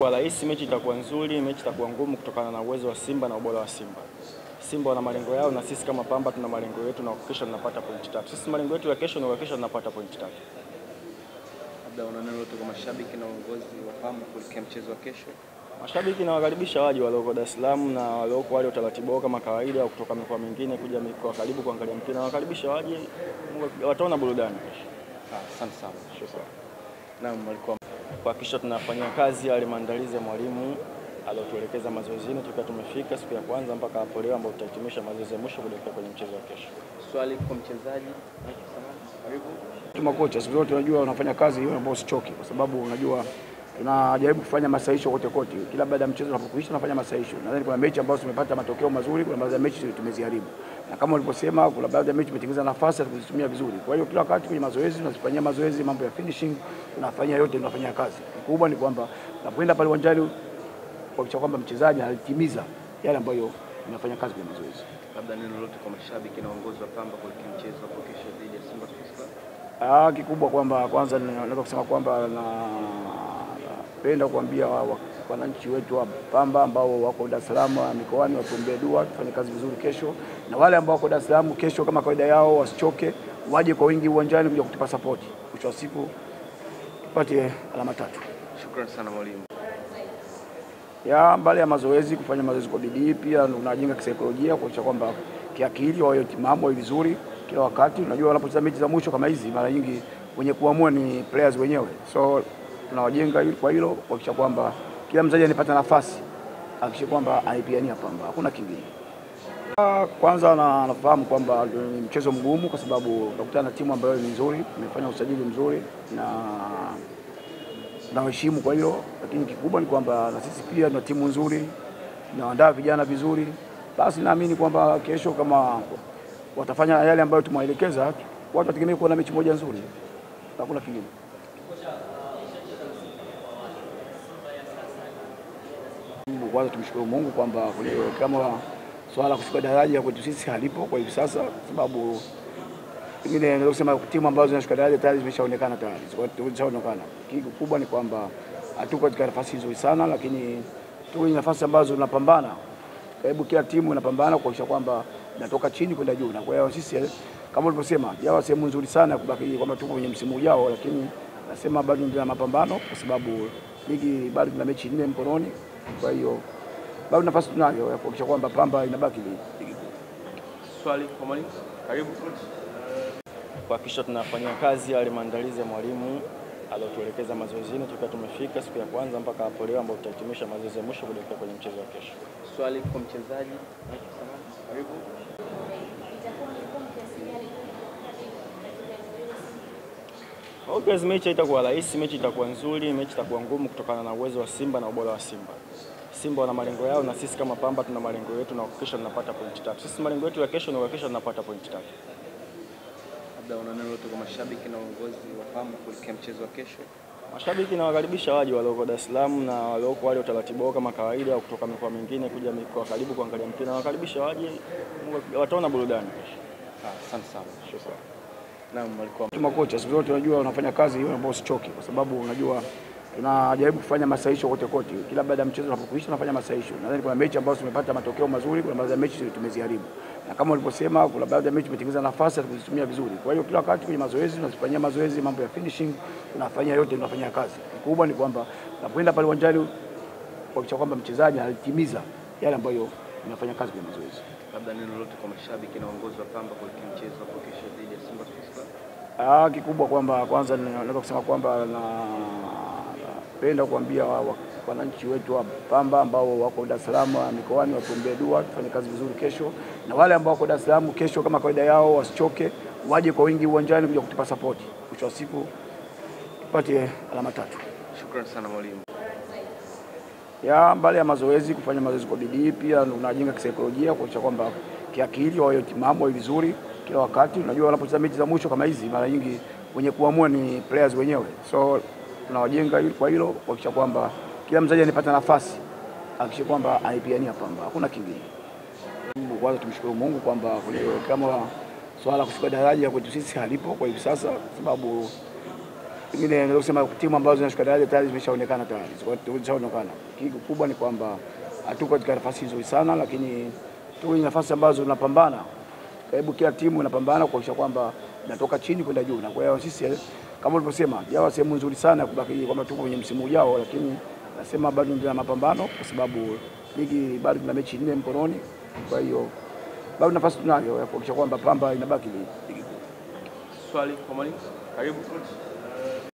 itakuwa rahisi, mechi itakuwa nzuri, mechi itakuwa ngumu kutokana na uwezo wa Simba na ubora wa Simba. Simba wana malengo yao na sisi kama Pamba tuna malengo yetu na kuhakikisha tunapata pointi 3. Sisi malengo yetu ya kesho ni kuhakikisha tunapata pointi 3. Labda una neno lolote kwa mashabiki na uongozi wa Pamba kuelekea mchezo wa kesho? Mashabiki nawakaribisha waje walioko Dar es Salaam na walioko wale utaratibu kama kawaida kutoka mikoa mingine kuja mikoa karibu kuangalia mpira. Nawakaribisha waje, wataona burudani kesho. Asante sana. Shukrani. Naam, walikuwa kuhakikisha tunafanyia kazi yale maandalizi ya mwalimu aliyotuelekeza mazoezini tukiwa tumefika siku ya kwanza mpaka hapo leo ambapo tutahitimisha mazoezi ya mwisho kuelekea kwenye mchezo wa kesho. Swali kwa mchezaji. Karibu. Makocha siku zote unajua unafanya kazi hiyo ambayo usichoke, kwa sababu unajua tunajaribu kufanya masahisho kote kote. Kila baada ya mchezo tunapokwisha tunafanya masahisho. Nadhani kuna mechi ambazo tumepata matokeo mazuri, kuna baadhi ya mechi tumeziharibu. Na kama ulivyosema kuna baadhi ya mechi tumetengeneza nafasi na kuzitumia vizuri. Kwa hiyo kila wakati kwenye mazoezi tunazifanyia mazoezi, mambo ya finishing tunafanya yote, tunafanya kazi. Kikubwa ni kwamba tunapoenda pale uwanjani kuhakikisha kwamba mchezaji anatimiza yale ambayo tunafanya kazi kwenye mazoezi. Labda neno lolote kwa mashabiki na uongozi wa Pamba kuelekea mchezo wa kesho dhidi ya Simba Sports Club? Kikubwa kwamba kwanza naweza kusema kwamba napenda kuambia wananchi wetu wa Pamba ambao wako Dar es Salaam mikoani watuombee dua tufanye kazi vizuri kesho, na wale ambao wako Dar es Salaam kesho kama kawaida yao wasichoke, waje kwa wingi uwanjani kuja kutupa support. Mwisho wa siku tupate alama 3. Shukrani sana mwalimu. Mbali ya mazoezi, kufanya mazoezi kwa bidii pia unajenga kisaikolojia kuhakikisha kwamba kiakili wao timamu vizuri kila wakati. Unajua wanapocheza mechi za mwisho kama hizi mara nyingi wenye kuamua ni players wenyewe, so tunawajenga kwa hilo kuhakikisha kwamba kila mchezaji anapata nafasi, hakikisha kwamba anaipigania Pamba, hakuna kingine. Kwanza nafahamu kwamba ni mchezo mgumu kwa sababu tunakutana na timu ambayo ni nzuri, imefanya usajili mzuri na heshima kwa hilo, lakini kikubwa ni kwamba na sisi pia tuna timu nzuri, tunaandaa vijana vizuri. Basi naamini kwamba kesho kama watafanya yale ambayo tumewaelekeza, watu wategemea kuona mechi moja nzuri. Hakuna kingine. Kwanza tumshukuru Mungu kwamba kama swala kushuka daraja kwetu sisi halipo kwa hivi sasa, sababu pengine naweza kusema timu ambazo zinashuka daraja tayari zimeshaonekana tayari. Zimeshaonekana. Kikubwa ni kwamba hatuko katika nafasi nzuri sana, lakini tuko kwenye nafasi ambazo tunapambana. Karibu kila timu inapambana kuhakikisha kwamba inatoka chini kwenda juu. Na kwa hiyo sisi kama ulivyosema, jawa sehemu nzuri sana kubaki kwamba tuko kwenye msimu ujao, lakini nasema bado ndio mapambano kwa sababu ligi bado tuna mechi 4 mkononi. Kwa hiyo bado nafasi tunayo ya kuhakikisha kwamba Pamba inabaki ligi kuu. Swali kwa mwalimu. Karibu. Kuhakikisha tunafanyia kazi yale maandalizi ya mwalimu aliyotuelekeza mazoezini tukiwa tumefika siku ya kwanza mpaka hapo leo ambapo tutahitimisha mazoezi ya mwisho kuelekea kwenye mchezo wa kesho. Swali kwa mchezaji. Karibu. Mechi itakuwa rahisi, mechi itakuwa nzuri, mechi itakuwa ngumu kutokana na uwezo wa Simba na ubora wa Simba. Simba wana malengo yao na sisi kama Pamba tuna malengo yetu na kuhakikisha tunapata pointi 3. Sisi malengo yetu ya kesho ni kuhakikisha tunapata pointi 3. Labda una neno lolote kwa mashabiki na uongozi wa Pamba kuelekea mchezo wa kesho? Mashabiki nawakaribisha waje walioko Dar es Salaam na walioko wale utaratibu kama kawaida kutoka mikoa mingine kuja mikoa karibu kuangalia mpira. Nawakaribisha waje, wataona burudani kesho. Asante sana. Shukrani. Naam, walikuwa makocha siku zote unajua unafanya kazi hiyo ambayo usichoke, kwa sababu unajua tunajaribu kufanya masahisho kote kote. Kila baada ya mchezo tunapokwisha tunafanya masahisho. Nadhani kuna mechi ambazo tumepata matokeo mazuri, kuna baadhi ya mechi tumeziharibu. Na kama ulivyosema kuna baadhi ya mechi tumetengeneza nafasi na kuzitumia vizuri. Kwa hiyo kila wakati kwenye mazoezi tunazifanyia mazoezi, mambo ya finishing tunafanya yote, tunafanya kazi. Kikubwa ni kwamba tunapoenda pale uwanjani kuhakikisha kwamba mchezaji anatimiza yale ambayo tunafanya kazi kwenye mazoezi. Labda neno lolote kwa mashabiki na uongozi wa Pamba kuelekea mchezo wa kesho dhidi ya Simba Sports Club? Kikubwa kwamba kwanza naweza kusema kwamba napenda kuambia wananchi wetu wa Pamba ambao wako Dar es Salaam mikoani watuombee dua tufanye kazi vizuri kesho, na wale ambao wako Dar es Salaam kesho kama kawaida yao wasichoke, waje kwa wingi uwanjani kuja kutupa support. Mwisho wa siku tupate alama 3. Shukrani sana mwalimu. Mbali ya mazoezi, kufanya mazoezi kwa bidii pia unajenga kisaikolojia kuhakikisha kwamba kiakili wao timamu vizuri kila wakati. Unajua wanapocheza mechi za mwisho kama hizi mara nyingi wenye kuamua ni players wenyewe, so tunawajenga kwa hilo kuhakikisha kwamba kila mchezaji anapata nafasi, hakikisha kwamba anaipigania Pamba, hakuna kingine. Kwanza tumshukuru Mungu kwamba kama swala kushuka daraja kwetu sisi halipo kwa hivi sasa, sababu Pengine naweza kusema timu ambazo zinashuka daraja tayari zimeshaonekana tayari. Zimeshaonekana. Kikubwa ni kwamba hatuko katika nafasi nzuri sana, lakini tuko kwenye nafasi ambazo tunapambana. Karibu kila timu inapambana kuhakikisha kwamba inatoka chini kwenda juu. Na kwa hiyo sisi kama ulivyosema, jawa sehemu nzuri sana kubaki kwamba tuko kwenye msimu ujao, lakini nasema bado tuna mapambano kwa sababu ligi bado tuna mechi 4 mkononi. Kwa hiyo bado nafasi tunayo ya kuhakikisha kwamba Pamba inabaki ligi. Swali kwa mwalimu. Karibu coach.